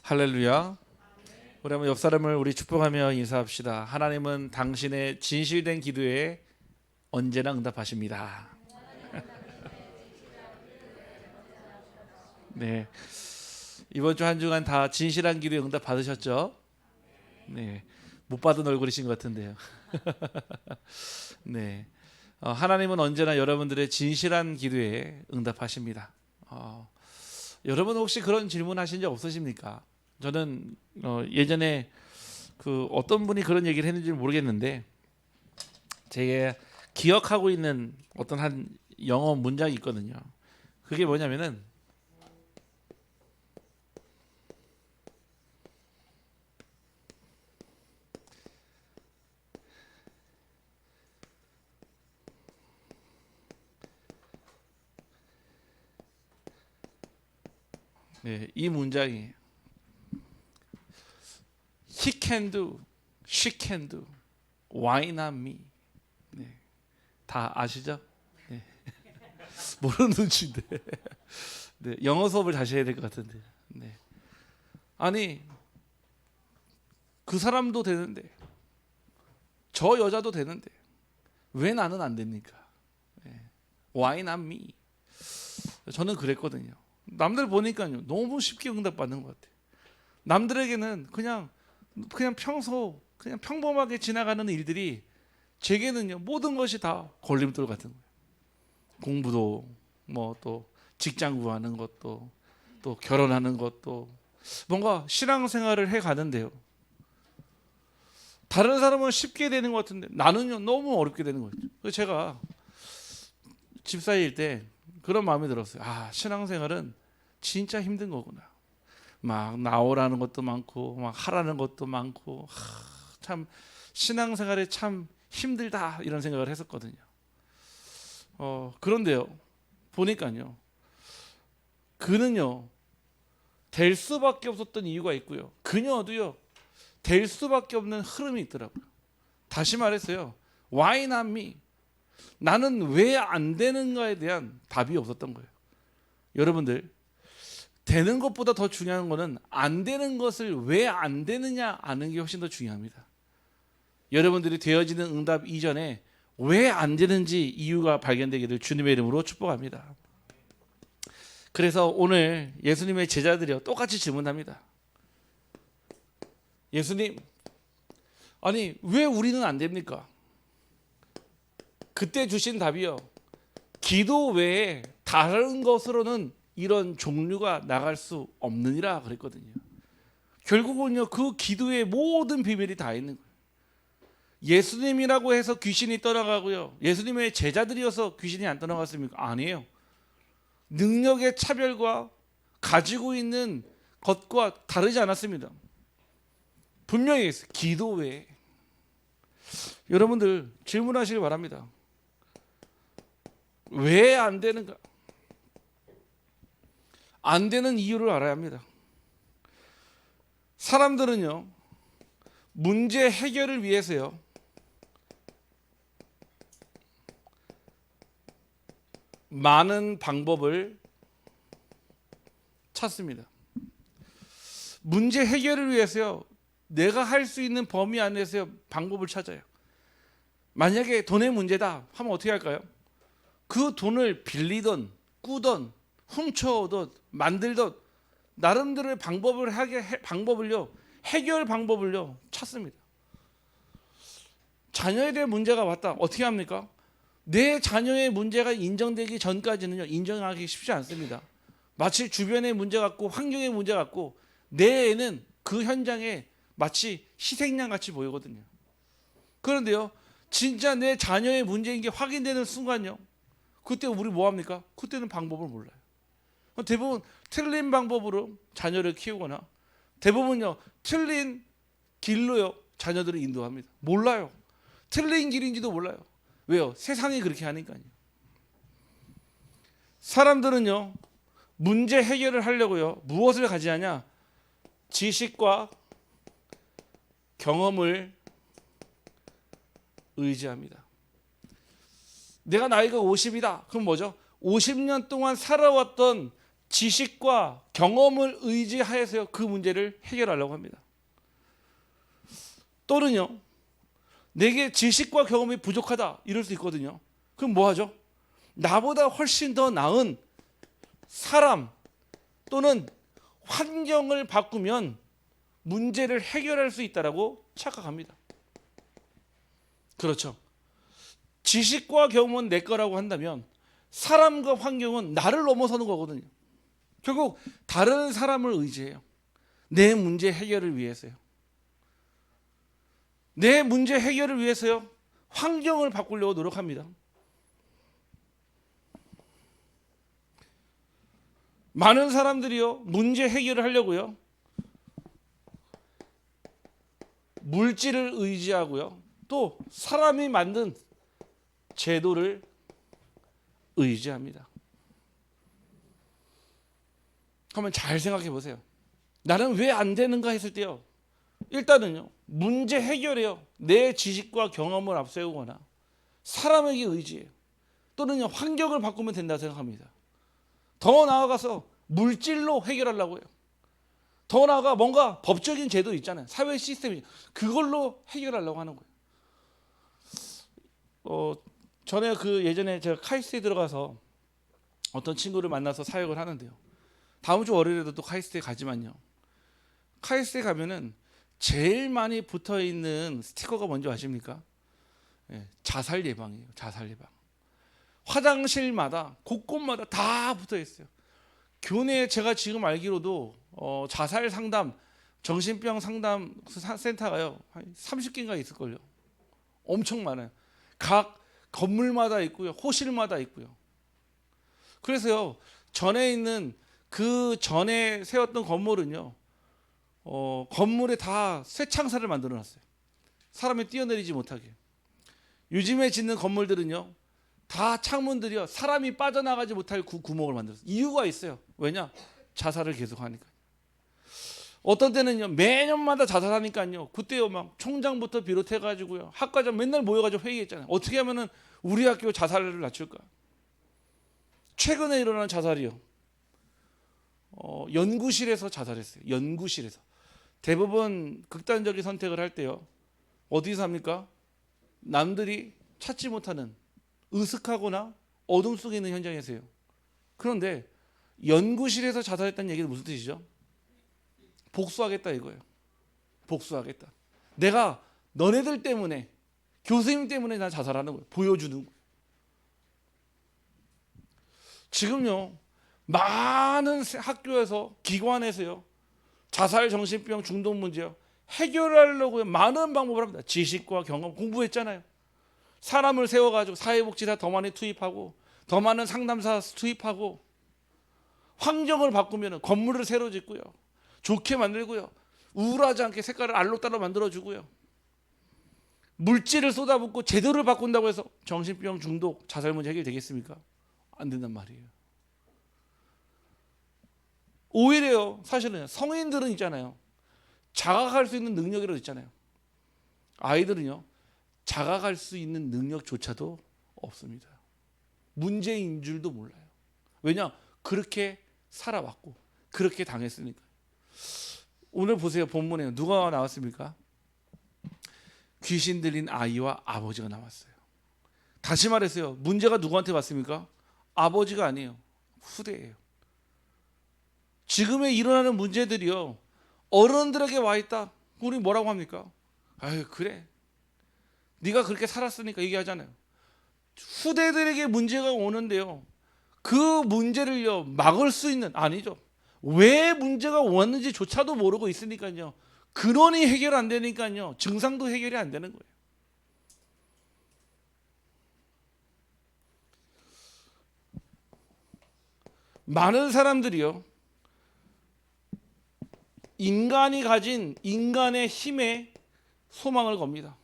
할렐루야. 우리 한번 옆 사람을 우리 축복하며 인사합시다. 하나님은 당신의 진실된 기도에 언제나 응답하십니다. 네, 이번 주 한 주간 다 진실한 기도에 응답 받으셨죠? 네, 못 받은 얼굴이신 것 같은데요. 네, 하나님은 언제나 여러분들의 진실한 기도에 응답하십니다. 여러분 혹시 그런 질문 하신 적 없으십니까? 저는 예전에 그 어떤 분이 그런 얘기를 했는지 모르겠는데 제가 기억하고 있는 어떤 한 영어 문장이 있거든요. 그게 뭐냐면은 네, 이 문장이 He can do, she can do, why not me? 네, 다 아시죠? 네. 모르는 눈치인데 네, 영어 수업을 다시 해야 될 것 같은데 네. 아니 그 사람도 되는데 저 여자도 되는데 왜 나는 안 됩니까? 네. Why not me? 저는 그랬거든요. 남들 보니까요 너무 쉽게 응답받는 것 같아요. 남들에게는 그냥 평소 그냥 평범하게 지나가는 일들이 제게는요 모든 것이 다 걸림돌 같은 거예요. 공부도 뭐 또 직장 구하는 것도 또 결혼하는 것도 뭔가 신앙생활을 해 가는데요. 다른 사람은 쉽게 되는 것 같은데 나는요 너무 어렵게 되는 거죠. 그래서 제가 집사일 때 그런 마음이 들었어요. 아, 신앙생활은 진짜 힘든 거구나. 막 나오라는 것도 많고 막 하라는 것도 많고 참 신앙생활이 참 힘들다 이런 생각을 했었거든요. 그런데요 보니까요 그는요 될 수밖에 없었던 이유가 있고요. 그녀도요 될 수밖에 없는 흐름이 있더라고요. 다시 말했어요. Why not me? 나는 왜 안 되는가에 대한 답이 없었던 거예요. 여러분들 되는 것보다 더 중요한 거는 안 되는 것을 왜 안 되느냐 아는 게 훨씬 더 중요합니다. 여러분들이 되어지는 응답 이전에 왜 안 되는지 이유가 발견되기를 주님의 이름으로 축복합니다. 그래서 오늘 예수님의 제자들이요 똑같이 질문합니다. 예수님, 아니 왜 우리는 안 됩니까? 그때 주신 답이요. 기도 외에 다른 것으로는 이런 종류가 나갈 수 없느니라 그랬거든요. 결국은요 그 기도의 모든 비밀이 다 있는 거예요. 예수님이라고 해서 귀신이 떠나가고요. 예수님의 제자들이어서 귀신이 안 떠나갔습니까? 아니에요. 능력의 차별과 가지고 있는 것과 다르지 않았습니다. 분명히 있어요. 기도 외에. 여러분들 질문하시길 바랍니다. 왜 안 되는가? 안 되는 이유를 알아야 합니다. 사람들은요 문제 해결을 위해서요 많은 방법을 찾습니다. 문제 해결을 위해서요 내가 할 수 있는 범위 안에서 방법을 찾아요. 만약에 돈의 문제다 하면 어떻게 할까요? 그 돈을 빌리던 꾸던 훔쳐오던 만들던 나름대로의 방법을요 해결 방법을요 찾습니다. 자녀에 대한 문제가 왔다 어떻게 합니까? 내 자녀의 문제가 인정되기 전까지는요 인정하기 쉽지 않습니다. 마치 주변의 문제 같고 환경의 문제 같고 내 애는 그 현장에 마치 희생양 같이 보이거든요. 그런데요 진짜 내 자녀의 문제인 게 확인되는 순간요 그때 우리 뭐 합니까? 그때는 방법을 몰라요. 대부분 틀린 방법으로 자녀를 키우거나 대부분요 틀린 길로요 자녀들을 인도합니다. 몰라요. 틀린 길인지도 몰라요. 왜요? 세상이 그렇게 하니까요. 사람들은요 문제 해결을 하려고요 무엇을 가지하냐? 지식과 경험을 의지합니다. 내가 나이가 50이다. 그럼 뭐죠? 50년 동안 살아왔던 지식과 경험을 의지하여서 그 문제를 해결하려고 합니다. 또는요, 내게 지식과 경험이 부족하다 이럴 수 있거든요. 그럼 뭐 하죠? 나보다 훨씬 더 나은 사람 또는 환경을 바꾸면 문제를 해결할 수 있다라고 착각합니다. 그렇죠. 지식과 경험은 내 거라고 한다면 사람과 환경은 나를 넘어서는 거거든요. 결국 다른 사람을 의지해요. 내 문제 해결을 위해서요. 내 문제 해결을 위해서요. 환경을 바꾸려고 노력합니다. 많은 사람들이요. 문제 해결을 하려고요. 물질을 의지하고요. 또 사람이 만든 제도를 의지합니다. 한번 잘 생각해 보세요. 나는 왜 안 되는가 했을 때요. 일단은요. 문제 해결에요. 내 지식과 경험을 앞세우거나 사람에게 의지해요. 또는 환경을 바꾸면 된다고 생각합니다. 더 나아가서 물질로 해결하려고 해요. 더 나아가 뭔가 법적인 제도 있잖아요. 사회 시스템이 그걸로 해결하려고 하는 거예요. 전에 예전에 제가 카이스트에 들어가서 어떤 친구를 만나서 사역을 하는데요. 다음 주 월요일에도 또 카이스트에 가지만요. 카이스트에 가면은 제일 많이 붙어 있는 스티커가 뭔지 아십니까? 자살 예방이에요. 자살 예방. 화장실마다 곳곳마다 다 붙어 있어요. 교내에 제가 지금 알기로도 자살 상담, 정신병 상담 센터가요 한 30개인가 있을걸요. 엄청 많아요. 각 건물마다 있고요, 호실마다 있고요. 그래서요 전에 있는 그 전에 세웠던 건물은요, 건물에 다 쇠창살을 만들어놨어요. 사람이 뛰어내리지 못하게. 요즘에 짓는 건물들은요, 다 창문들이요 사람이 빠져나가지 못할 구멍을 만들었어요. 이유가 있어요. 왜냐? 자살을 계속하니까. 어떤 때는요 매년마다 자살하니까요. 그때요 막 총장부터 비롯해가지고요 학과장 맨날 모여가지고 회의했잖아요. 어떻게 하면은 우리 학교 자살을 낮출까? 최근에 일어난 자살이요. 연구실에서 자살했어요. 연구실에서. 대부분 극단적인 선택을 할 때요 어디서 합니까? 남들이 찾지 못하는 으슥하거나 어둠 속에 있는 현장에서요. 그런데 연구실에서 자살했다는 얘기는 무슨 뜻이죠? 복수하겠다 이거예요. 복수하겠다. 내가 너네들 때문에, 교수님 때문에 나 자살하는 거예요. 보여주는 거예요. 지금요 많은 학교에서, 기관에서요 자살, 정신병, 중독 문제요 해결하려고 많은 방법을 합니다. 지식과 경험 공부했잖아요. 사람을 세워가지고 사회복지사 더 많이 투입하고 더 많은 상담사 투입하고 환경을 바꾸면 건물을 새로 짓고요, 좋게 만들고요, 우울하지 않게 색깔을 알록달록 만들어주고요, 물질을 쏟아붓고 제도를 바꾼다고 해서 정신병, 중독, 자살 문제 해결되겠습니까? 안 된단 말이에요. 오히려 사실은 성인들은 있잖아요, 자각할 수 있는 능력이라도 있잖아요. 아이들은요 자각할 수 있는 능력조차도 없습니다. 문제인 줄도 몰라요. 왜냐? 그렇게 살아왔고 그렇게 당했으니까. 오늘 보세요. 본문에 누가 나왔습니까? 귀신 들린 아이와 아버지가 나왔어요. 다시 말했어요. 문제가 누구한테 왔습니까? 아버지가 아니에요. 후대예요. 지금에 일어나는 문제들이요 어른들에게 와 있다. 우리 뭐라고 합니까? 아유 그래, 네가 그렇게 살았으니까 얘기하잖아요. 후대들에게 문제가 오는데요 그 문제를요 막을 수 있는, 아니죠, 왜 문제가 왔는지조차도 모르고 있으니까요 근원이 해결 안 되니까요 증상도 해결이 안 되는 거예요. 많은 사람들이요 인간이 가진 인간의 힘에 소망을 겁니다.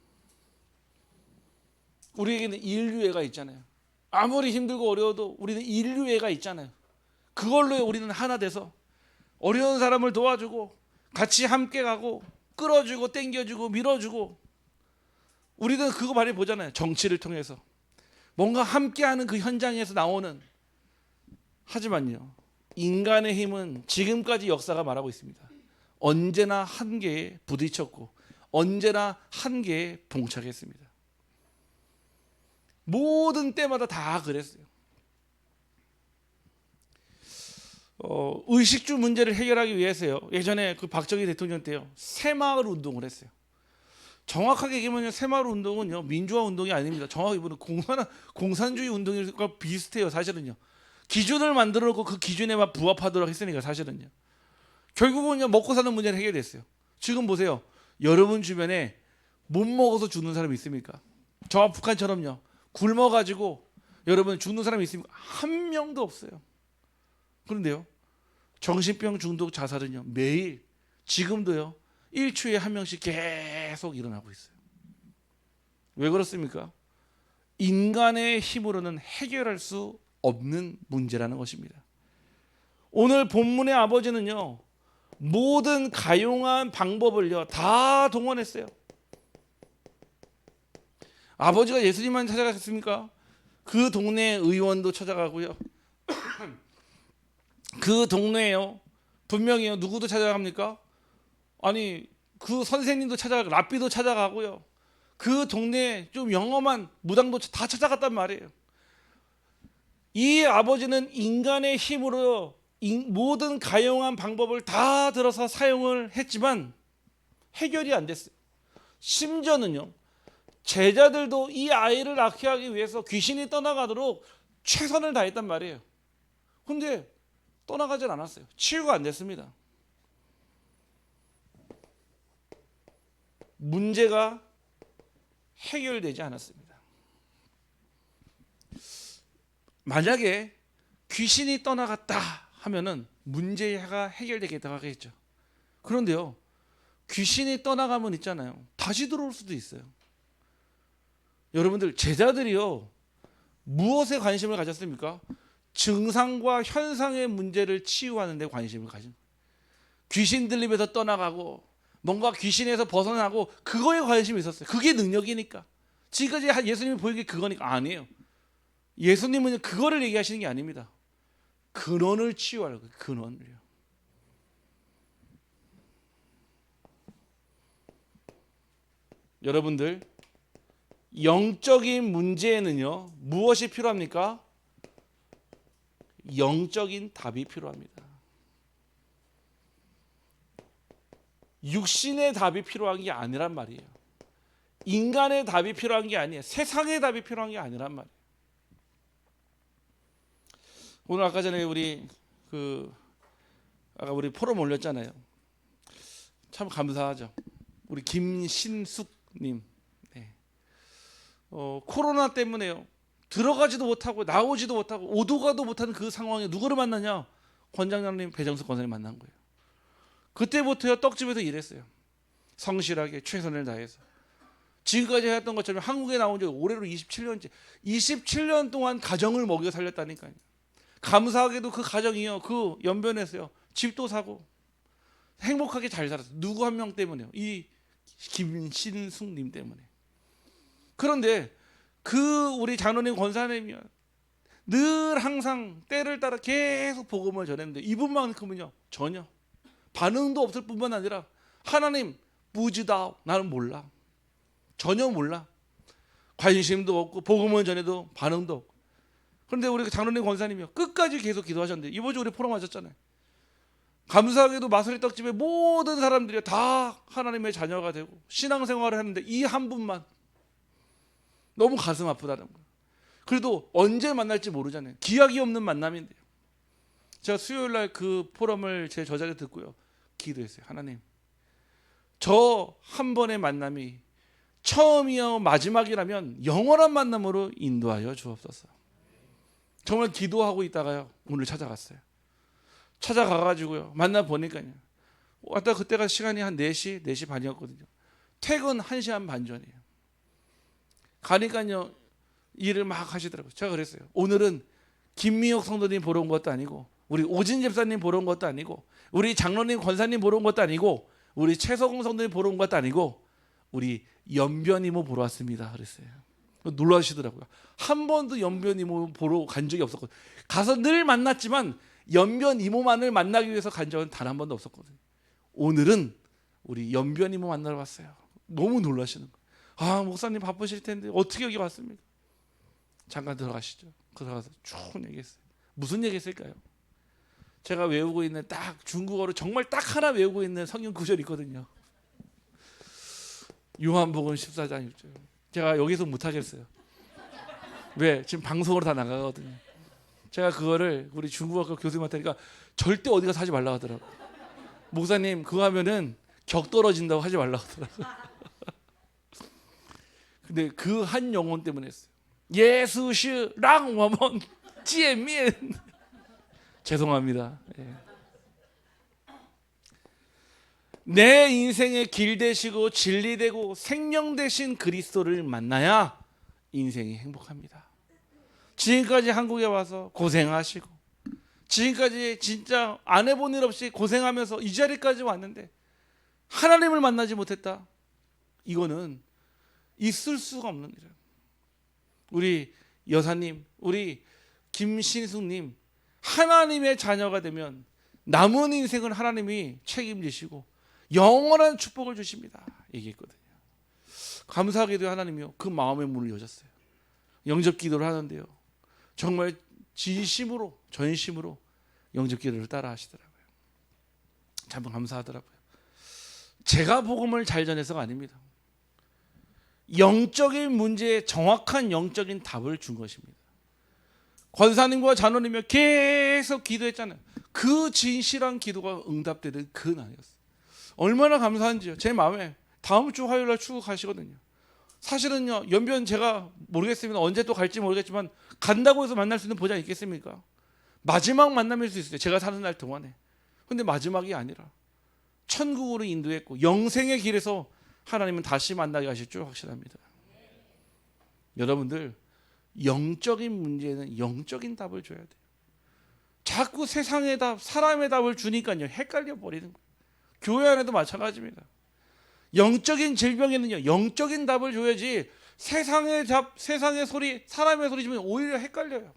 우리에게는 인류애가 있잖아요. 아무리 힘들고 어려워도 우리는 인류애가 있잖아요. 그걸로 우리는 하나 돼서 어려운 사람을 도와주고 같이 함께 가고 끌어주고 땡겨주고 밀어주고, 우리는 그거 많이 보잖아요. 정치를 통해서 뭔가 함께하는 그 현장에서 나오는. 하지만요 인간의 힘은 지금까지 역사가 말하고 있습니다. 언제나 한계에 부딪혔고 언제나 한계에 봉착했습니다. 모든 때마다 다 그랬어요. 의식주 문제를 해결하기 위해서요. 예전에 그 박정희 대통령 때요. 새마을 운동을 했어요. 정확하게 얘기하면 새마을 운동은요. 민주화 운동이 아닙니다. 정확히 보면 공산주의 운동과 비슷해요. 사실은요. 기준을 만들어 놓고 그 기준에만 부합하도록 했으니까 사실은요. 결국은요. 먹고 사는 문제는 해결됐어요. 지금 보세요. 여러분 주변에 못 먹어서 죽는 사람이 있습니까? 저와 북한처럼요. 굶어가지고 여러분 죽는 사람이 있습니까? 한 명도 없어요. 그런데요. 정신병 중독 자살은요. 매일 지금도요. 일주일에 한 명씩 계속 일어나고 있어요. 왜 그렇습니까? 인간의 힘으로는 해결할 수 없는 문제라는 것입니다. 오늘 본문의 아버지는요. 모든 가용한 방법을요. 다 동원했어요. 아버지가 예수님만 찾아가셨습니까? 그 동네 의원도 찾아가고요. 그 동네에요. 분명히요. 누구도 찾아갑니까? 아니 그 선생님도 찾아가고 랍비도 찾아가고요. 그 동네에 좀 영험한 무당도 다 찾아갔단 말이에요. 이 아버지는 인간의 힘으로 모든 가용한 방법을 다 들어서 사용을 했지만 해결이 안 됐어요. 심지어는요. 제자들도 이 아이를 낳게 하기 위해서 귀신이 떠나가도록 최선을 다했단 말이에요. 근데 떠나가질 않았어요. 치유가 안 됐습니다. 문제가 해결되지 않았습니다. 만약에 귀신이 떠나갔다 하면은 문제가 해결되겠다고 하겠죠. 그런데요. 귀신이 떠나가면 있잖아요. 다시 들어올 수도 있어요. 여러분들 제자들이요. 무엇에 관심을 가졌습니까? 증상과 현상의 문제를 치유하는 데 관심을 가진 거예요. 귀신 들림에서 떠나가고 뭔가 귀신에서 벗어나고 그거에 관심이 있었어요. 그게 능력이니까. 지금까지 예수님이 보이게 그거니까 아니에요. 예수님은 그거를 얘기하시는 게 아닙니다. 근원을 치유하려고 근원을요. 여러분들 영적인 문제에는요. 무엇이 필요합니까? 영적인 답이 필요합니다. 육신의 답이 필요한 게 아니란 말이에요. 인간의 답이 필요한 게 아니에요. 세상의 답이 필요한 게 아니란 말이에요. 오늘 아까 전에 우리 포럼 올렸잖아요. 참 감사하죠. 우리 김신숙님. 네. 코로나 때문에요. 들어가지도 못하고 나오지도 못하고 오도가도 못하는 그 상황에 누구를 만나냐? 권장장님 배정숙 권사님 만난 거예요. 그때부터요 떡집에서 일했어요. 성실하게 최선을 다해서. 지금까지 해왔던 것처럼 한국에 나온 지 올해로 27년째. 27년 동안 가정을 먹여 살렸다니까요. 감사하게도 그 가정이요. 그 연변에서요. 집도 사고 행복하게 잘 살았어요. 누구 한 명 때문에요. 이 김신숙님 때문에. 그런데 그 우리 장로님 권사님이요. 늘 항상 때를 따라 계속 복음을 전했는데 이분만큼은요. 전혀. 반응도 없을 뿐만 아니라 하나님 무지다 나는 몰라. 전혀 몰라. 관심도 없고 복음을 전해도 반응도 없고. 그런데 우리 장로님 권사님이요. 끝까지 계속 기도하셨는데 이번 주 우리 포럼 하셨잖아요. 감사하게도 마소리 떡집에 모든 사람들이 다 하나님의 자녀가 되고 신앙생활을 했는데 이 한 분만 너무 가슴 아프다는 거예요. 그래도 언제 만날지 모르잖아요. 기약이 없는 만남인데요. 제가 수요일 날 그 포럼을 제 저자리에 듣고요. 기도했어요. 하나님 저 한 번의 만남이 처음이요 마지막이라면 영원한 만남으로 인도하여 주옵소서. 정말 기도하고 있다가요. 오늘 찾아갔어요. 찾아가가지고요. 만나보니까요. 왔다 그때가 시간이 한 4시, 4시 반이었거든요. 퇴근 1시간 반 전이에요. 가니까요. 일을 막 하시더라고요. 제가 그랬어요. 오늘은 김미옥 성도님 보러 온 것도 아니고 우리 오진 집사님 보러 온 것도 아니고 우리 장로님 권사님 보러 온 것도 아니고 우리 최석웅 성도님 보러 온 것도 아니고 우리 연변이모 보러 왔습니다. 그랬어요. 놀라시더라고요. 한 번도 연변이모 보러 간 적이 없었거든요. 가서 늘 만났지만 연변 이모만을 만나기 위해서 간 적은 단 한 번도 없었거든요. 오늘은 우리 연변 이모 만나러 왔어요. 너무 놀라시는 거예요. 아, 목사님 바쁘실 텐데 어떻게 여기 왔습니까? 잠깐 들어가시죠. 들어가서 쭉 얘기했어요. 무슨 얘기했을까요? 제가 외우고 있는 딱 중국어로 정말 딱 하나 외우고 있는 성경 구절이 있거든요. 요한복음 14장 6절. 제가 여기서 못하겠어요. 왜? 지금 방송으로 다 나가거든요. 제가 그거를 우리 중국어 교수님한테 하니까 절대 어디 가서 하지 말라고 하더라고요. 목사님 그거 하면은 격 떨어진다고 하지 말라고 하더라고요. 근데 그 한 영혼 때문에 했어요. 예수시 랑워먼 지에면 죄송합니다. 예. 내 인생의 길 되시고 진리 되고 생명 되신 그리스도를 만나야 인생이 행복합니다. 지금까지 한국에 와서 고생하시고 지금까지 진짜 안 해본 일 없이 고생하면서 이 자리까지 왔는데 하나님을 만나지 못했다. 이거는 있을 수가 없는 일이에요. 우리 여사님, 우리 김신숙님 하나님의 자녀가 되면 남은 인생을 하나님이 책임지시고 영원한 축복을 주십니다. 얘기했거든요. 감사하게도 하나님이요 그 마음의 문을 여셨어요. 영접 기도를 하는데요. 정말 진심으로 전심으로 영접 기도를 따라 하시더라고요. 참 감사하더라고요. 제가 복음을 잘 전해서가 아닙니다. 영적인 문제에 정확한 영적인 답을 준 것입니다. 권사님과 자노님이 계속 기도했잖아요. 그 진실한 기도가 응답되는 그 날이었어요. 얼마나 감사한지요. 제 마음에 다음 주 화요일 날 출국하시거든요. 사실은요 연변 제가 모르겠습니다. 언제 또 갈지 모르겠지만 간다고 해서 만날 수 있는 보장이 있겠습니까? 마지막 만남일 수 있어요. 제가 사는 날 동안에. 근데 마지막이 아니라 천국으로 인도했고 영생의 길에서 하나님은 다시 만나게 하실 줄 확신합니다. 여러분들 영적인 문제는 영적인 답을 줘야 돼요. 자꾸 세상의 답, 사람의 답을 주니까요 헷갈려 버리는 거예요. 교회 안에도 마찬가지입니다. 영적인 질병에는요 영적인 답을 줘야지 세상의 답, 세상의 소리, 사람의 소리 주면 오히려 헷갈려요.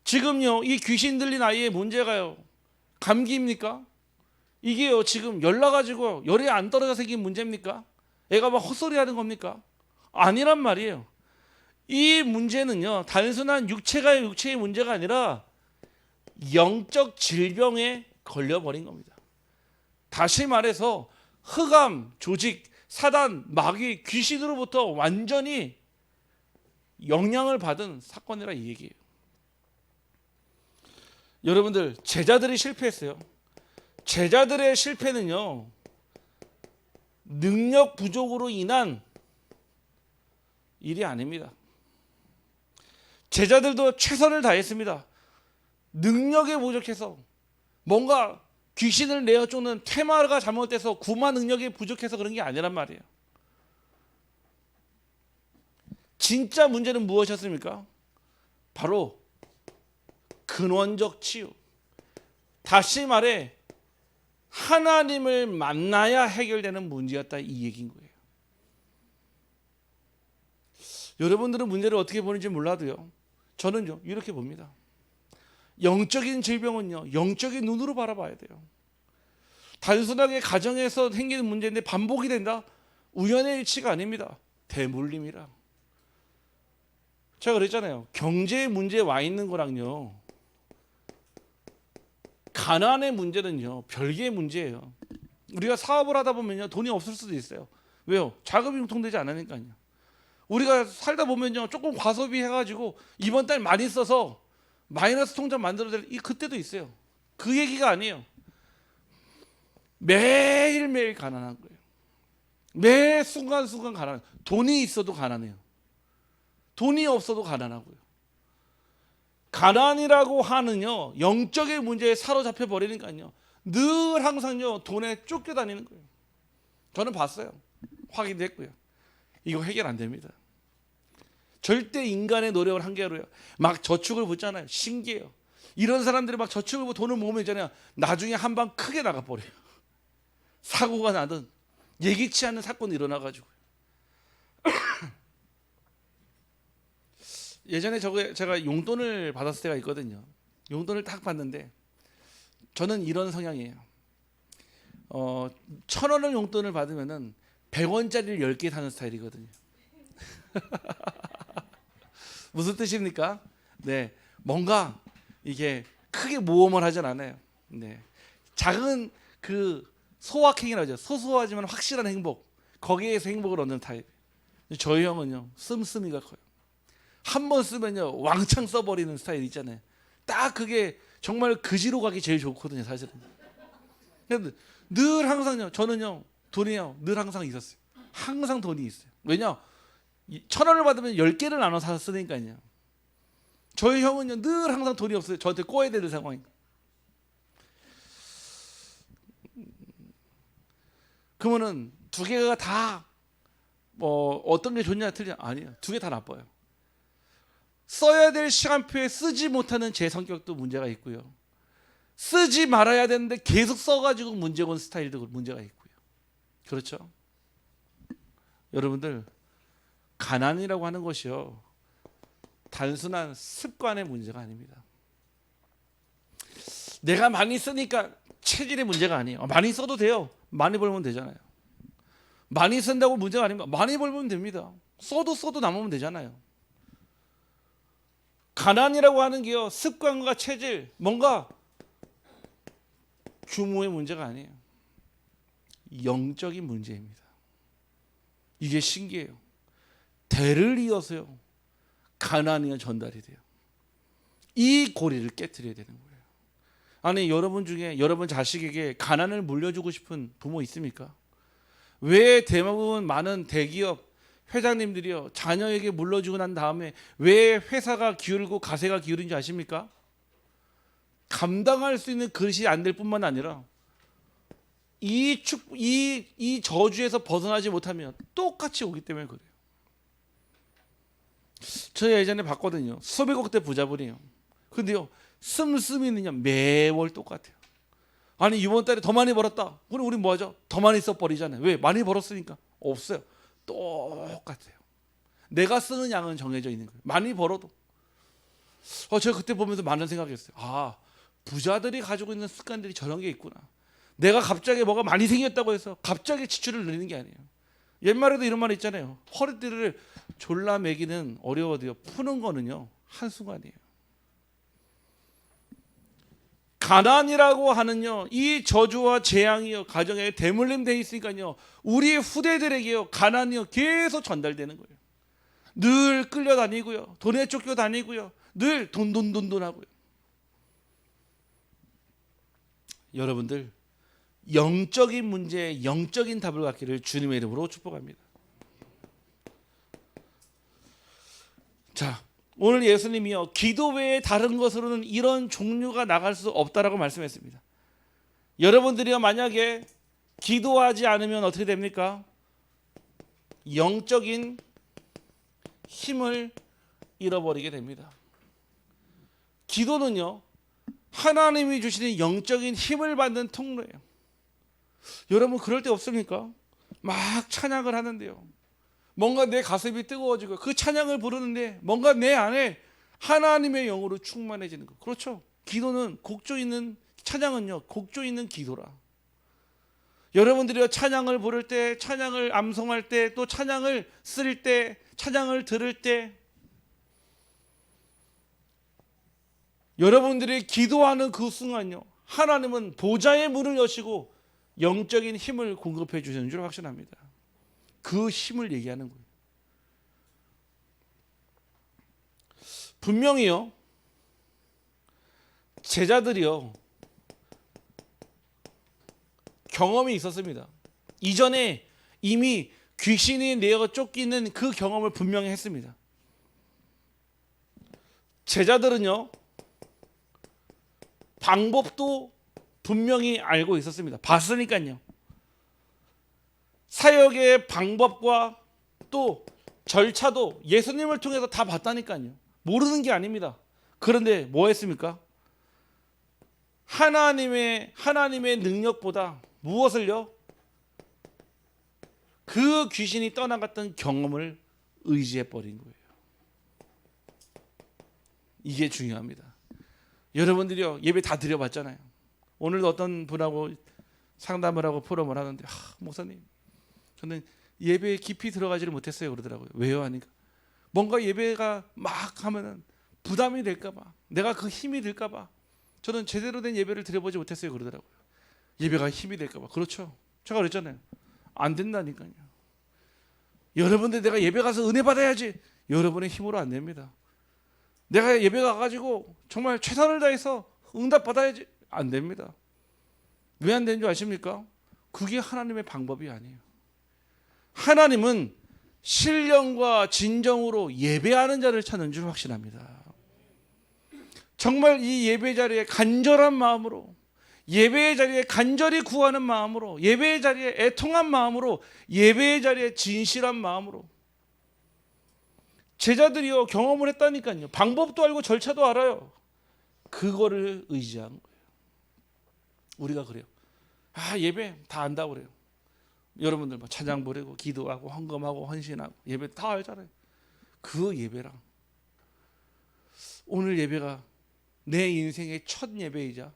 지금요 이 귀신 들린 아이의 문제가요 감기입니까? 이게요 지금 열 나가지고 열이 안 떨어져 생긴 문제입니까? 애가 막 헛소리하는 겁니까? 아니란 말이에요. 이 문제는요 단순한 육체의 문제가 아니라 영적 질병에 걸려버린 겁니다. 다시 말해서 흑암, 조직, 사단, 마귀, 귀신으로부터 완전히 영향을 받은 사건이라 이 얘기예요. 여러분들 제자들이 실패했어요. 제자들의 실패는요 능력 부족으로 인한 일이 아닙니다. 제자들도 최선을 다했습니다. 능력에 부족해서 뭔가 귀신을 내어 쫓는 테마가 잘못돼서 구마 능력이 부족해서 그런 게 아니란 말이에요. 진짜 문제는 무엇이었습니까? 바로 근원적 치유. 다시 말해 하나님을 만나야 해결되는 문제였다 이 얘기인 거예요. 여러분들은 문제를 어떻게 보는지 몰라도요 저는요 이렇게 봅니다. 영적인 질병은요 영적인 눈으로 바라봐야 돼요. 단순하게 가정에서 생기는 문제인데 반복이 된다? 우연의 일치가 아닙니다. 대물림이라. 제가 그랬잖아요. 경제 문제에 와 있는 거랑요 가난의 문제는요 별개의 문제예요. 우리가 사업을 하다 보면요 돈이 없을 수도 있어요. 왜요? 자금이 융통되지 않으니까요. 우리가 살다 보면요 조금 과소비 해가지고 이번 달 많이 써서 마이너스 통장 만들어낼 그때도 있어요. 그 얘기가 아니에요. 매일매일 가난한 거예요. 매 순간순간 가난. 돈이 있어도 가난해요. 돈이 없어도 가난하고요. 가난이라고 하는요 영적인 문제에 사로잡혀 버리니까요 늘 항상요 돈에 쫓겨다니는 거예요. 저는 봤어요. 확인도 했고요. 이거 해결 안 됩니다. 절대 인간의 노력을 한계로요. 막 저축을 붙잖아요. 신기해요. 이런 사람들이 막 저축을 붙고 돈을 모으면 있잖아요. 나중에 한 방 크게 나가버려요. 사고가 나든 예기치 않은 사건이 일어나가지고 예전에 제가 용돈을 받았을 때가 있거든요. 용돈을 딱 받는데 저는 이런 성향이에요. 1,000원을 용돈을 받으면은 100원짜리를 10개 사는 스타일이거든요. 무슨 뜻입니까? 네, 뭔가 이게 크게 모험을 하진 않아요. 네, 작은 그 소확행이라고 하죠. 소소하지만 확실한 행복, 거기에서 행복을 얻는 타입. 저희 형은요, 씀씀이가 커요. 한 번 쓰면요 왕창 써버리는 스타일 있잖아요. 딱 그게 정말 그지로 가기 제일 좋거든요, 사실은. 근데 늘 항상요, 저는요 돈이요 늘 항상 있었어요. 항상 돈이 있어요. 왜냐? 1,000원을 받으면 10개를 나눠 사서 쓰니까요. 저희 형은요 늘 항상 돈이 없어요. 저한테 꼬야 되는 상황인. 그러면은 두 개가 다 뭐 어떤 게 좋냐 틀리냐? 아니에요. 두 개 다 나빠요. 써야 될 시간표에 쓰지 못하는 제 성격도 문제가 있고요. 쓰지 말아야 되는데 계속 써가지고 문제 온 스타일도 문제가 있고요. 그렇죠? 여러분들, 가난이라고 하는 것이요 단순한 습관의 문제가 아닙니다. 내가 많이 쓰니까 체질의 문제가 아니에요. 많이 써도 돼요. 많이 벌면 되잖아요. 많이 쓴다고 문제가 아닙니다. 많이 벌면 됩니다. 써도 남으면 되잖아요. 가난이라고 하는 게요 습관과 체질, 뭔가 규모의 문제가 아니에요. 영적인 문제입니다. 이게 신기해요. 대를 이어서요 가난이 전달이 돼요. 이 고리를 깨트려야 되는 거예요. 아니, 여러분 중에 여러분 자식에게 가난을 물려주고 싶은 부모 있습니까? 왜 대부분 많은 대기업 회장님들이요 자녀에게 물려주고 난 다음에 왜 회사가 기울고 가세가 기울인지 아십니까? 감당할 수 있는 그릇이 안 될 뿐만 아니라 이 저주에서 벗어나지 못하면 똑같이 오기 때문에 그래요. 저 예전에 봤거든요. 수백억대 부자분이에요. 근데요 씀씀이는요 매월 똑같아요. 아니, 이번 달에 더 많이 벌었다. 그럼 우리 뭐 하죠? 더 많이 써버리잖아요. 왜? 많이 벌었으니까. 없어요. 똑같아요. 내가 쓰는 양은 정해져 있는 거예요. 많이 벌어도. 제가 그때 보면서 많은 생각했어요. 아, 부자들이 가지고 있는 습관들이 저런 게 있구나. 내가 갑자기 뭐가 많이 생겼다고 해서 갑자기 지출을 늘리는 게 아니에요. 옛말에도 이런 말 있잖아요. 허리띠를 졸라 매기는 어려워도요 푸는 거는요 한순간이에요. 가난이라고 하는요 이 저주와 재앙이요 가정에 대물림되어 있으니까요 우리 후대들에게요 가난이요 계속 전달되는 거예요. 늘 끌려다니고요, 돈에 쫓겨다니고요, 늘 돈 하고요. 여러분들, 영적인 문제에 영적인 답을 갖기를 주님의 이름으로 축복합니다. 자, 오늘 예수님이요 기도 외에 다른 것으로는 이런 종류가 나갈 수 없다라고 말씀했습니다. 여러분들이요 만약에 기도하지 않으면 어떻게 됩니까? 영적인 힘을 잃어버리게 됩니다. 기도는요 하나님이 주시는 영적인 힘을 받는 통로예요. 여러분, 그럴 때 없습니까? 막 찬양을 하는데요 뭔가 내 가슴이 뜨거워지고 그 찬양을 부르는데 뭔가 내 안에 하나님의 영으로 충만해지는 거. 그렇죠? 기도는 곡조 있는, 찬양은요 곡조 있는 기도라. 여러분들이 찬양을 부를 때, 찬양을 암송할 때, 또 찬양을 쓸 때, 찬양을 들을 때 여러분들이 기도하는 그 순간요 하나님은 보좌의 문을 여시고 영적인 힘을 공급해 주시는 줄 확신합니다. 그 힘을 얘기하는 거예요. 분명히요 제자들이요 경험이 있었습니다. 이전에 이미 귀신이 내어 쫓기는 그 경험을 분명히 했습니다. 제자들은요 방법도 분명히 알고 있었습니다. 봤으니까요. 사역의 방법과 또 절차도 예수님을 통해서 다 봤다니까요. 모르는 게 아닙니다. 그런데 뭐 했습니까? 하나님의 능력보다 무엇을요? 그 귀신이 떠나갔던 경험을 의지해 버린 거예요. 이게 중요합니다. 여러분들이요, 예배 다 드려봤잖아요. 오늘도 어떤 분하고 상담을 하고 포럼을 하는데, 목사님, 저는 예배에 깊이 들어가지를 못했어요 그러더라고요. 왜요? 하니까 뭔가 예배가 막 하면은 부담이 될까봐, 내가 그 힘이 들까봐 저는 제대로 된 예배를 드려보지 못했어요 그러더라고요. 예배가 힘이 될까봐. 그렇죠. 제가 그랬잖아요. 안 된다니까요. 여러분들, 내가 예배 가서 은혜 받아야지. 여러분의 힘으로 안 됩니다. 내가 예배 가가지고 정말 최선을 다해서 응답 받아야지. 안 됩니다. 왜 안 되는 줄 아십니까? 그게 하나님의 방법이 아니에요. 하나님은 신령과 진정으로 예배하는 자를 찾는 줄 확신합니다. 정말 이 예배 자리에 간절한 마음으로, 예배의 자리에 간절히 구하는 마음으로, 예배의 자리에 애통한 마음으로, 예배의 자리에 진실한 마음으로. 제자들이요, 경험을 했다니까요. 방법도 알고 절차도 알아요. 그거를 의지한 거예요. 우리가 그래요. 예배 다 안다고 그래요. 여러분들 뭐 찬양 부르고 기도하고 헌금하고 헌신하고 예배 다 알잖아요. 그 예배랑 오늘 예배가 내 인생의 첫 예배이자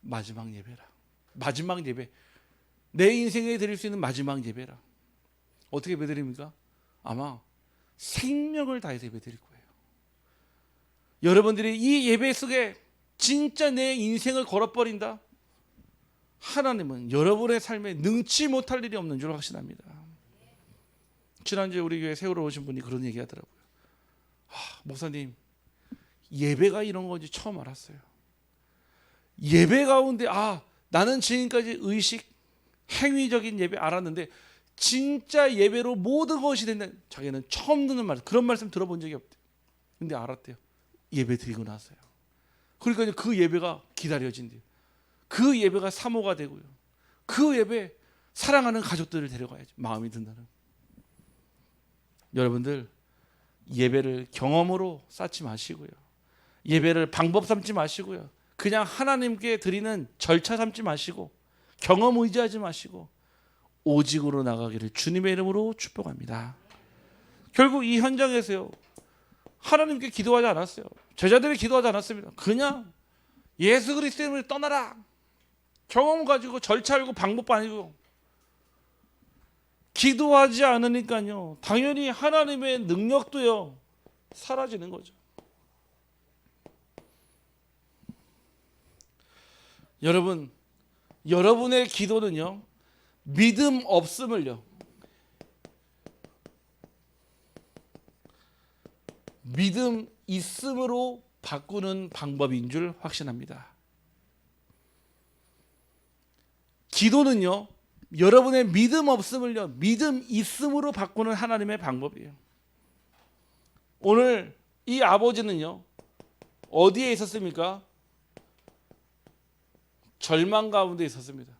마지막 예배라. 마지막 예배, 내 인생에 드릴 수 있는 마지막 예배라. 어떻게 예배 드립니까? 아마 생명을 다해서 예배 드릴 거예요. 여러분들이 이 예배 속에 진짜 내 인생을 걸어버린다, 하나님은 여러분의 삶에 능치 못할 일이 없는 줄 확신합니다. 지난주에 우리 교회 세우러 오신 분이 그런 얘기 하더라고요. 목사님, 예배가 이런 건지 처음 알았어요. 예배 가운데 나는 지금까지 의식, 행위적인 예배 알았는데 진짜 예배로 모든 것이 된다. 자기는 처음 듣는 말, 그런 말씀 들어본 적이 없대요. 근데 알았대요. 예배 드리고 나서요. 그러니까 그 예배가 기다려진대요. 그 예배가 사모가 되고요. 그 예배 사랑하는 가족들을 데려가야지 마음이 든다는. 여러분들, 예배를 경험으로 쌓지 마시고요. 예배를 방법 삼지 마시고요. 그냥 하나님께 드리는 절차 삼지 마시고 경험 의지하지 마시고 오직으로 나가기를 주님의 이름으로 축복합니다. 결국 이 현장에서요, 하나님께 기도하지 않았어요. 제자들이 기도하지 않았습니다. 그냥 예수 그리스도의 이름으로 떠나라. 경험 가지고 절차 알고 방법 아니고 기도하지 않으니까요, 당연히 하나님의 능력도요 사라지는 거죠. 여러분, 여러분의 기도는요, 믿음 없음을요, 믿음 있음으로 바꾸는 방법인 줄 확신합니다. 기도는요, 여러분의 믿음 없음을요, 믿음 있음으로 바꾸는 하나님의 방법이에요. 오늘 이 아버지는요, 어디에 있었습니까? 절망 가운데 있었습니다.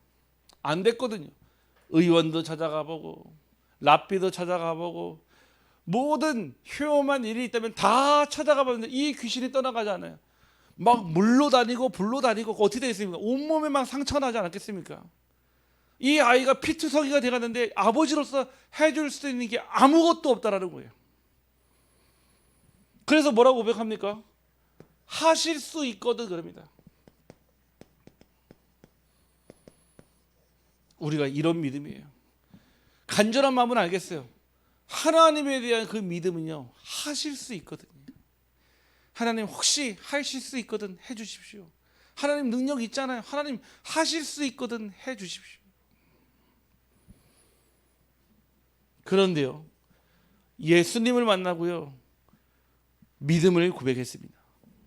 안 됐거든요. 의원도 찾아가 보고 랍비도 찾아가 보고 모든 효험한 일이 있다면 다 찾아가 봤는데 이 귀신이 떠나가잖아요. 막 물로 다니고 불로 다니고 어떻게 되겠습니까? 온몸에 막 상처가 나지 않았겠습니까? 이 아이가 피투성이가 돼가는데 아버지로서 해줄 수 있는 게 아무것도 없다라는 거예요. 그래서 뭐라고 고백합니까? 하실 수 있거든 그럽니다. 우리가 이런 믿음이에요. 간절한 마음은 알겠어요. 하나님에 대한 그 믿음은요, 하실 수 있거든요. 하나님 혹시 하실 수 있거든 해주십시오. 하나님 능력 있잖아요. 하나님 하실 수 있거든 해주십시오. 그런데요, 예수님을 만나고요, 믿음을 고백했습니다.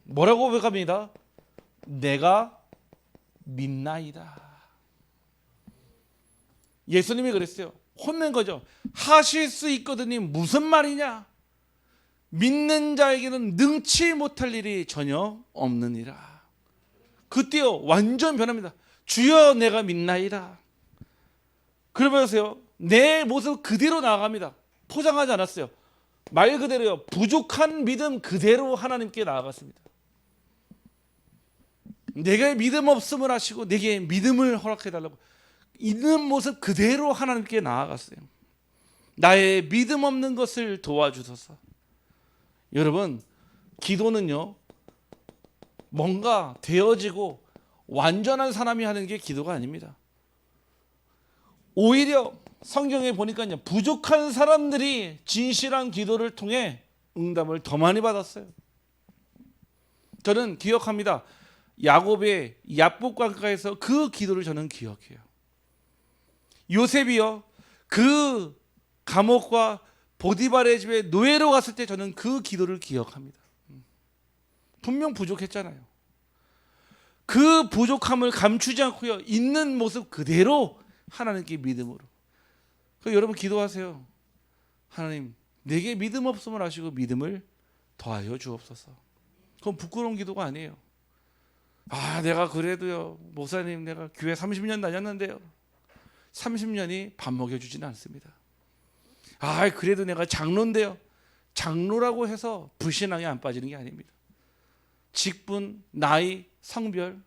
뭐라고 고백합니다? 내가 믿나이다. 예수님이 그랬어요. 혼낸 거죠. 하실 수 있거든이 무슨 말이냐? 믿는 자에게는 능치 못할 일이 전혀 없느니라. 그때요, 완전 변합니다. 주여 내가 믿나이다. 그러면서요, 내 모습 그대로 나아갑니다. 포장하지 않았어요. 말 그대로요, 부족한 믿음 그대로 하나님께 나아갔습니다. 내게 믿음 없음을 하시고 내게 믿음을 허락해달라고 있는 모습 그대로 하나님께 나아갔어요. 나의 믿음 없는 것을 도와주소서. 여러분, 기도는요, 뭔가 되어지고 완전한 사람이 하는 게 기도가 아닙니다. 오히려 성경에 보니까요, 부족한 사람들이 진실한 기도를 통해 응답을 더 많이 받았어요. 저는 기억합니다. 야곱의 야복강가에서 그 기도를 저는 기억해요. 요셉이요, 그 감옥과 보디발의 집에 노예로 갔을 때 저는 그 기도를 기억합니다. 분명 부족했잖아요. 그 부족함을 감추지 않고요, 있는 모습 그대로 하나님께 믿음으로. 여러분 기도하세요. 하나님, 내게 믿음 없음을 아시고 믿음을 더하여 주옵소서. 그건 부끄러운 기도가 아니에요. 내가 그래도요, 목사님 내가 교회 30년 다녔는데요, 30년이 밥 먹여주지는 않습니다. 그래도 내가 장로인데요, 장로라고 해서 불신앙에 안 빠지는 게 아닙니다. 직분, 나이, 성별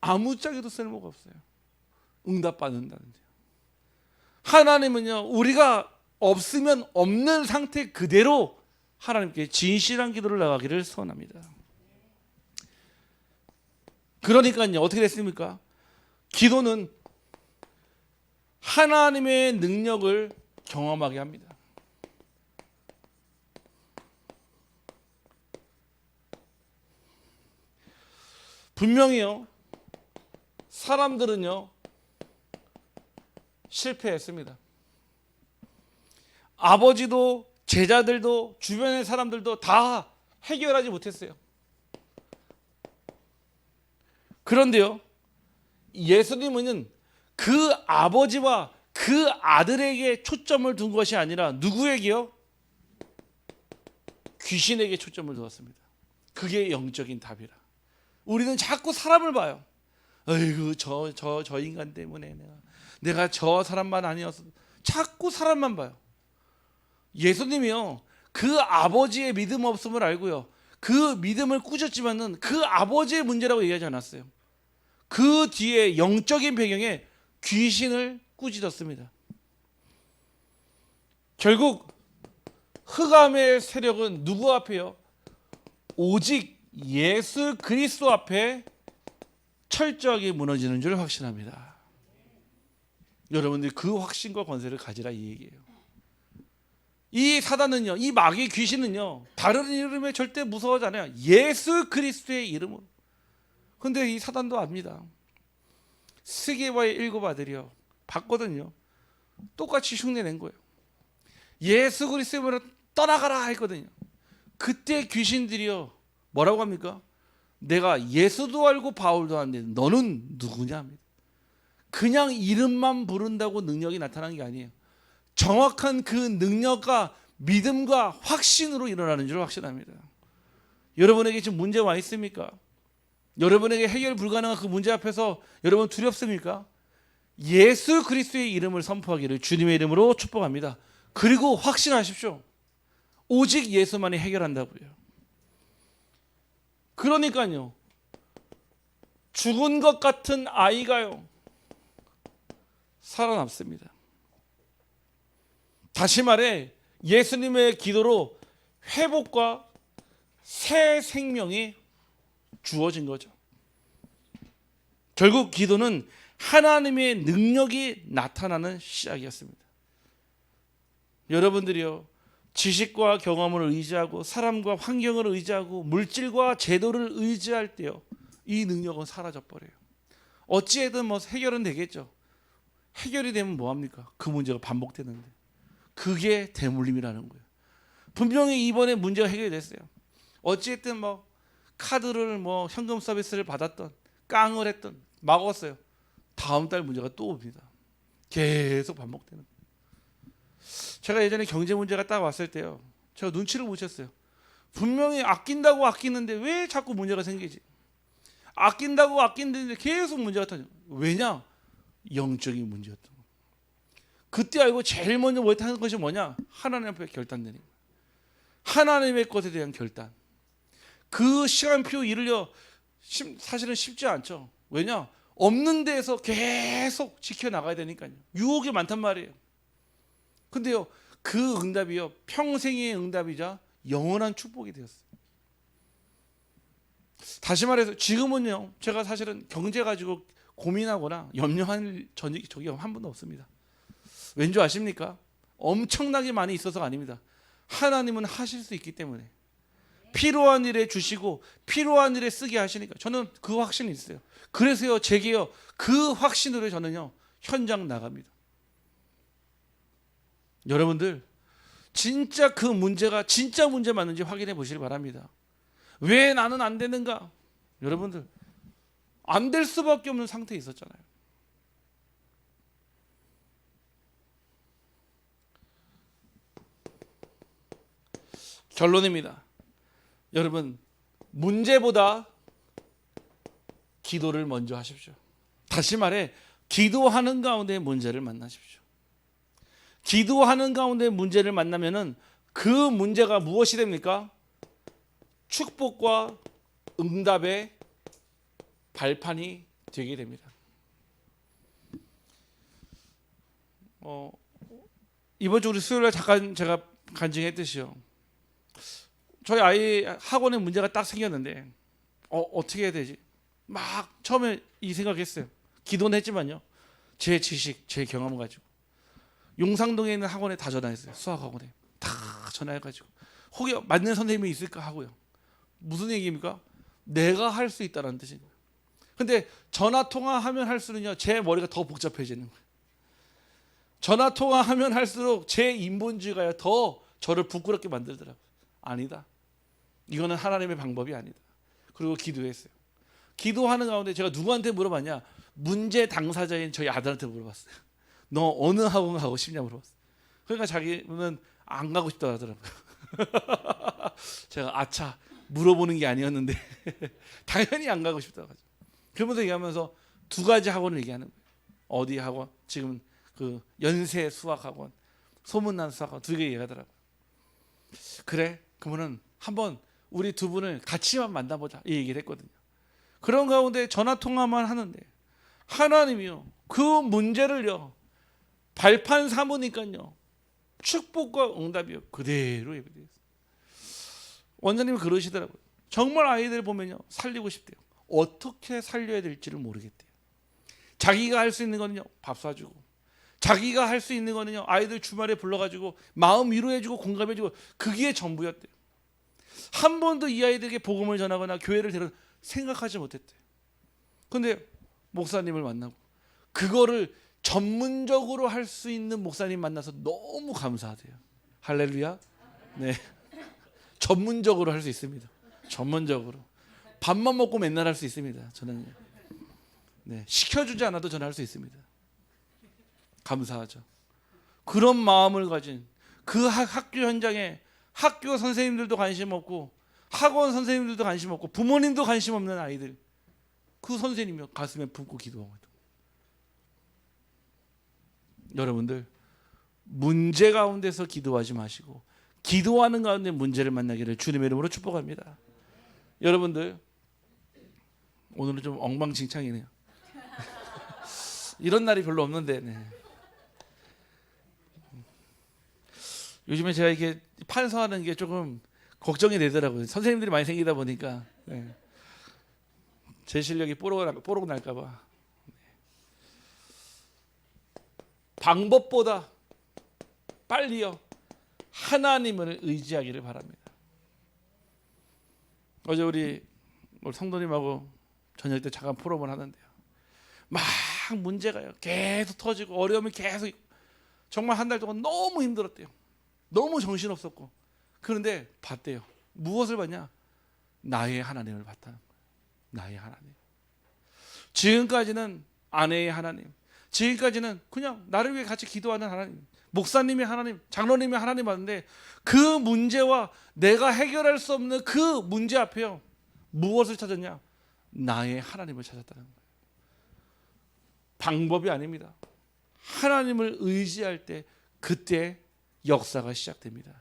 아무짝에도 쓸모가 없어요. 응답받는다는데요. 하나님은요, 우리가 없으면 없는 상태 그대로 하나님께 진실한 기도를 나가기를 소원합니다. 그러니까요, 어떻게 됐습니까? 기도는 하나님의 능력을 경험하게 합니다. 분명히요, 사람들은요 실패했습니다. 아버지도 제자들도 주변의 사람들도 다 해결하지 못했어요. 그런데요, 예수님은 그 아버지와 그 아들에게 초점을 둔 것이 아니라 누구에게요? 귀신에게 초점을 두었습니다. 그게 영적인 답이라. 우리는 자꾸 사람을 봐요. 아이고 저 인간 때문에 내가 저 사람만 아니어서 자꾸 사람만 봐요. 예수님이요, 그 아버지의 믿음 없음을 알고요, 그 믿음을 꾸짖지만은 그 아버지의 문제라고 얘기하지 않았어요. 그 뒤에 영적인 배경에 귀신을 꾸짖었습니다. 결국 흑암의 세력은 누구 앞에요? 오직 예수 그리스도 앞에 철저하게 무너지는 줄 확신합니다. 여러분들이 그 확신과 권세를 가지라 이 얘기예요. 이 사단은요, 이 마귀 귀신은요, 다른 이름에 절대 무서워하지 않아요. 예수 그리스도의 이름으로. 근데 이 사단도 압니다. 스게바의 7 아들이요, 봤거든요. 똑같이 흉내낸 거예요. 예수 그리스도의 이름으로 떠나가라 했거든요. 그때 귀신들이요, 뭐라고 합니까? 내가 예수도 알고 바울도 아는데 너는 누구냐 합니다. 그냥 이름만 부른다고 능력이 나타나는 게 아니에요. 정확한 그 능력과 믿음과 확신으로 일어나는 줄 확신합니다. 여러분에게 지금 문제 와 있습니까? 여러분에게 해결 불가능한 그 문제 앞에서 여러분 두렵습니까? 예수 그리스도의 이름을 선포하기를 주님의 이름으로 축복합니다. 그리고 확신하십시오. 오직 예수만이 해결한다고요. 그러니까요, 죽은 것 같은 아이가요 살아남습니다. 다시 말해 예수님의 기도로 회복과 새 생명이 주어진 거죠. 결국 기도는 하나님의 능력이 나타나는 시작이었습니다. 여러분들이요, 지식과 경험을 의지하고 사람과 환경을 의지하고 물질과 제도를 의지할 때요, 이 능력은 사라져 버려요. 어찌해든 해결은 되겠죠. 해결이 되면 뭐합니까? 그 문제가 반복되는데. 그게 대물림이라는 거예요. 분명히 이번에 문제가 해결됐어요. 어찌했든 카드를 현금 서비스를 받았던, 깡을 했던, 막았어요. 다음 달 문제가 또 옵니다. 계속 반복되는 거예요. 제가 예전에 경제 문제가 딱 왔을 때요, 제가 눈치를 못 챘어요. 분명히 아낀다고 아끼는데 왜 자꾸 문제가 생기지? 아낀다고 아낀다는데 계속 문제가 터져. 왜냐? 영적인 문제였던 거예요. 그때 알고 제일 먼저 못하는 것이 뭐냐? 하나님 앞에 결단되는 거예요. 하나님의 것에 대한 결단. 그 시간표 이르려 사실은 쉽지 않죠. 왜냐? 없는 데에서 계속 지켜나가야 되니까요. 유혹이 많단 말이에요. 근데요, 그 응답이요, 평생의 응답이자 영원한 축복이 되었어요. 다시 말해서 지금은요, 제가 사실은 경제 가지고 고민하거나 염려할 적이 한 번도 없습니다. 왠지 아십니까? 엄청나게 많이 있어서가 아닙니다. 하나님은 하실 수 있기 때문에 필요한 일에 주시고 필요한 일에 쓰게 하시니까 저는 그 확신이 있어요. 그래서요, 제게요, 그 확신으로 저는요 현장 나갑니다. 여러분들 진짜 그 문제가 진짜 문제 맞는지 확인해 보시길 바랍니다. 왜 나는 안 되는가? 여러분들 안 될 수밖에 없는 상태에 있었잖아요. 결론입니다. 여러분, 문제보다 기도를 먼저 하십시오. 다시 말해, 기도하는 가운데 문제를 만나십시오. 기도하는 가운데 문제를 만나면은 그 문제가 무엇이 됩니까? 축복과 응답의 발판이 되게 됩니다. 이번 주 우리 수요일에 잠깐 제가 간증했듯이요, 저희 아이 학원에 문제가 딱 생겼는데 어떻게 해야 되지? 막 처음에 이 생각했어요. 기도는 했지만요, 제 지식, 제 경험을 가지고 용상동에 있는 학원에 다 전화했어요. 수학학원에 다 전화해가지고 혹시 맞는 선생님이 있을까 하고요. 무슨 얘기입니까? 내가 할 수 있다는 뜻인 거예요. 근데 전화 통화하면 할수록요, 제 머리가 더 복잡해지는 거예요. 전화 통화하면 할수록 제 인본주의가 더 저를 부끄럽게 만들더라고요. 아니다, 이거는 하나님의 방법이 아니다. 그리고 기도했어요. 기도하는 가운데 제가 누구한테 물어봤냐? 문제 당사자인 저희 아들한테 물어봤어요. 너 어느 학원 가고 싶냐 물어봤어요. 그러니까 자기는 안 가고 싶다 하더라고요. 제가 아차, 물어보는 게 아니었는데 당연히 안 가고 싶다고 하죠. 그러면서 얘기하면서 두 가지 학원을 얘기하는 거예요. 어디 학원? 지금 그 연세 수학학원, 소문난 수학학원 두 개 얘기하더라고요. 그래, 그러면은 한번 우리 두 분을 같이만 만나보자, 이 얘기를 했거든요. 그런 가운데 전화 통화만 하는데 하나님이요, 그 문제를요 발판 삼으니까요 축복과 응답이요 그대로 예배되었어요. 원장님이 그러시더라고요. 정말 아이들 보면요 살리고 싶대요. 어떻게 살려야 될지를 모르겠대요. 자기가 할 수 있는 거는요 밥 사주고, 자기가 할 수 있는 거는요 아이들 주말에 불러가지고 마음 위로해주고 공감해주고, 그게 전부였대요. 한 번도 이 아이들에게 복음을 전하거나 교회를 데려 생각하지 못했대요. 근데 목사님을 만나고 그거를 전문적으로 할 수 있는 목사님 만나서 너무 감사하대요. 할렐루야. 네, 전문적으로 할 수 있습니다. 전문적으로 밥만 먹고 맨날 할 수 있습니다. 저는 네, 시켜주지 않아도 저는 할 수 있습니다. 감사하죠. 그런 마음을 가진 그 학교 현장에 학교 선생님들도 관심 없고 학원 선생님들도 관심 없고 부모님도 관심 없는 아이들, 그 선생님이 가슴에 품고 기도하고 있다. 여러분들 문제 가운데서 기도하지 마시고 기도하는 가운데 문제를 만나기를 주님의 이름으로 축복합니다. 여러분들 오늘은 좀 엉망진창이네요. 이런 날이 별로 없는데 네. 요즘에 제가 이렇게 판서하는 게 조금 걱정이 되더라고요. 선생님들이 많이 생기다 보니까 네. 제 실력이 뽀록 날까 봐. 방법보다 빨리요 하나님을 의지하기를 바랍니다. 어제 우리 성도님하고 저녁 때 잠깐 포럼을 하는데요, 막 문제가요 계속 터지고 어려움이 계속 있고, 정말 한 달 동안 너무 힘들었대요. 너무 정신없었고. 그런데 봤대요. 무엇을 봤냐? 나의 하나님을 봤다는 거예요. 나의 하나님. 지금까지는 아내의 하나님, 지금까지는 그냥 나를 위해 같이 기도하는 하나님, 목사님의 하나님, 장로님의 하나님 봤는데 그 문제와 내가 해결할 수 없는 그 문제 앞에요 무엇을 찾았냐? 나의 하나님을 찾았다는 거예요. 방법이 아닙니다. 하나님을 의지할 때 그때 역사가 시작됩니다.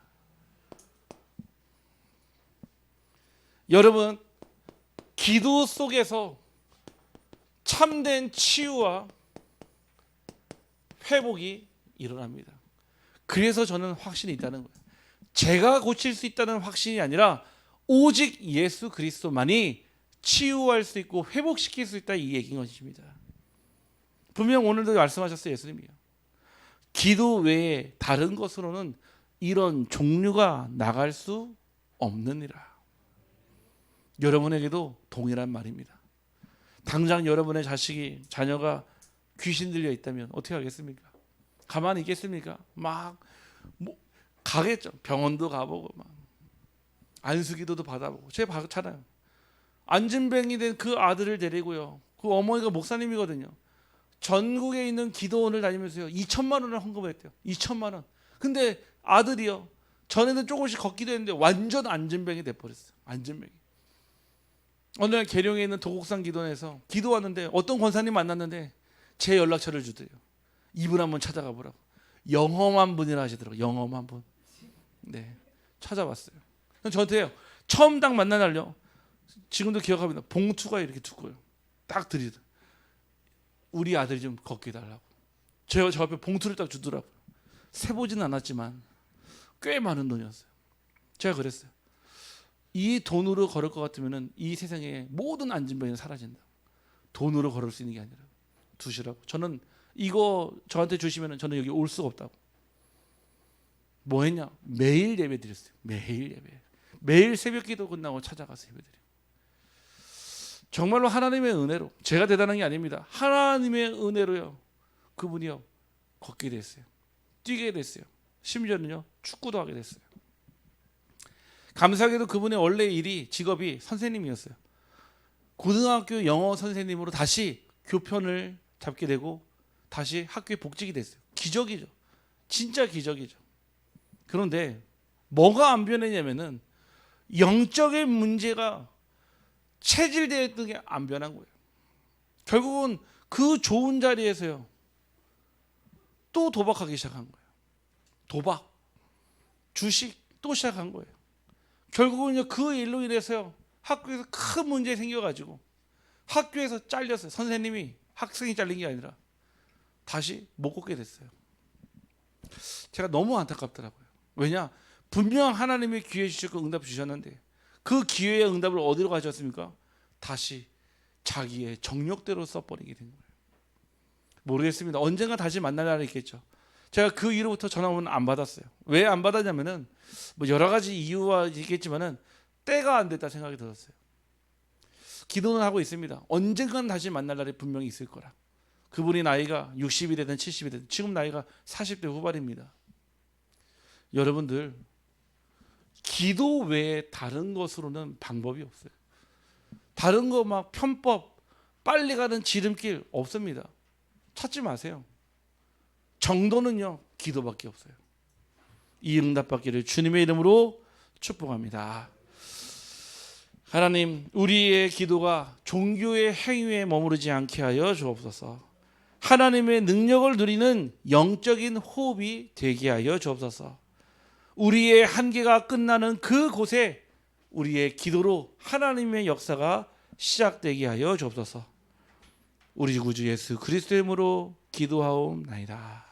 여러분, 기도 속에서 참된 치유와 회복이 일어납니다. 그래서 저는 확신이 있다는 거예요. 제가 고칠 수 있다는 확신이 아니라 오직 예수 그리스도만이 치유할 수 있고 회복시킬 수 있다, 이 얘기인 것입니다. 분명 오늘도 말씀하셨어요, 예수님이요. 기도 외에 다른 것으로는 이런 종류가 나갈 수 없느니라. 여러분에게도 동일한 말입니다. 당장 여러분의 자녀가 귀신 들려 있다면 어떻게 하겠습니까? 가만히 있겠습니까? 막 가겠죠. 병원도 가보고 막 안수기도도 받아보고. 제가 봤잖아요. 안진뱅이 된 그 아들을 데리고요. 그 어머니가 목사님이거든요. 전국에 있는 기도원을 다니면서요, 2천만 원을 헌금을 했대요. 2천만 원. 근데 아들이요, 전에는 조금씩 걷기도 했는데 완전 안진뱅이 돼버렸어요. 안진뱅이. 어느 날 계룡에 있는 도곡산 기도원에서 기도 왔는데 어떤 권사님 만났는데 제 연락처를 주더래요. 이분 한번 찾아가 보라고. 영험한 분이라 하시더라고요. 영험한 분. 네, 찾아봤어요. 저한테요, 처음 딱 만난 날요, 지금도 기억합니다. 봉투가 이렇게 두꺼워요. 딱 드리더라고요. 우리 아들 좀 걷게 해달라고. 저 앞에 봉투를 딱 주더라고요. 세보진 않았지만 꽤 많은 돈이었어요. 제가 그랬어요. 이 돈으로 걸을 것 같으면 이 세상에 모든 안진병이 사라진다. 돈으로 걸을 수 있는 게 아니라 두시라고. 저는 이거 저한테 주시면 저는 여기 올 수가 없다고. 뭐 했냐? 매일 예배 드렸어요. 매일 예배. 매일 새벽 기도 끝나고 찾아가서 예배 드려요. 정말로 하나님의 은혜로, 제가 대단한 게 아닙니다. 하나님의 은혜로요, 그분이요 걷게 됐어요. 뛰게 됐어요. 심지어는요 축구도 하게 됐어요. 감사하게도 그분의 원래 직업이 선생님이었어요. 고등학교 영어 선생님으로 다시 교편을 잡게 되고 다시 학교에 복직이 됐어요. 기적이죠. 진짜 기적이죠. 그런데 뭐가 안 변했냐면은 영적인 문제가 체질되어 있던 게 안 변한 거예요. 결국은 그 좋은 자리에서요 또 도박하기 시작한 거예요. 도박, 주식 또 시작한 거예요. 결국은요 그 일로 인해서요 학교에서 큰 문제 생겨가지고 학교에서 잘렸어요. 선생님이 학생이 잘린 게 아니라 다시 못 걷게 됐어요. 제가 너무 안타깝더라고요. 왜냐? 분명 하나님이 기회 주셨고 응답 주셨는데 그 기회의 응답을 어디로 가져왔습니까? 다시 자기의 정욕대로 써버리게 된 거예요. 모르겠습니다. 언젠가 다시 만날 날이 있겠죠. 제가 그 이후로부터 전화번호는 안 받았어요. 왜 안 받았냐면은 뭐 여러 가지 이유가 있겠지만은 때가 안 됐다 생각이 들었어요. 기도는 하고 있습니다. 언젠가는 다시 만날 날이 분명히 있을 거라. 그분이 나이가 60이 되든 70이 되든 지금 나이가 40대 후반입니다. 여러분들 기도 외에 다른 것으로는 방법이 없어요. 다른 거 막 편법, 빨리 가는 지름길 없습니다. 찾지 마세요. 정도는요 기도밖에 없어요. 이 응답받기를 주님의 이름으로 축복합니다. 하나님, 우리의 기도가 종교의 행위에 머무르지 않게 하여 주옵소서. 하나님의 능력을 누리는 영적인 호흡이 되게 하여 주옵소서. 우리의 한계가 끝나는 그곳에 우리의 기도로 하나님의 역사가 시작되게 하여 주옵소서. 우리 구주 예수 그리스도의 이름으로 기도하옵나이다.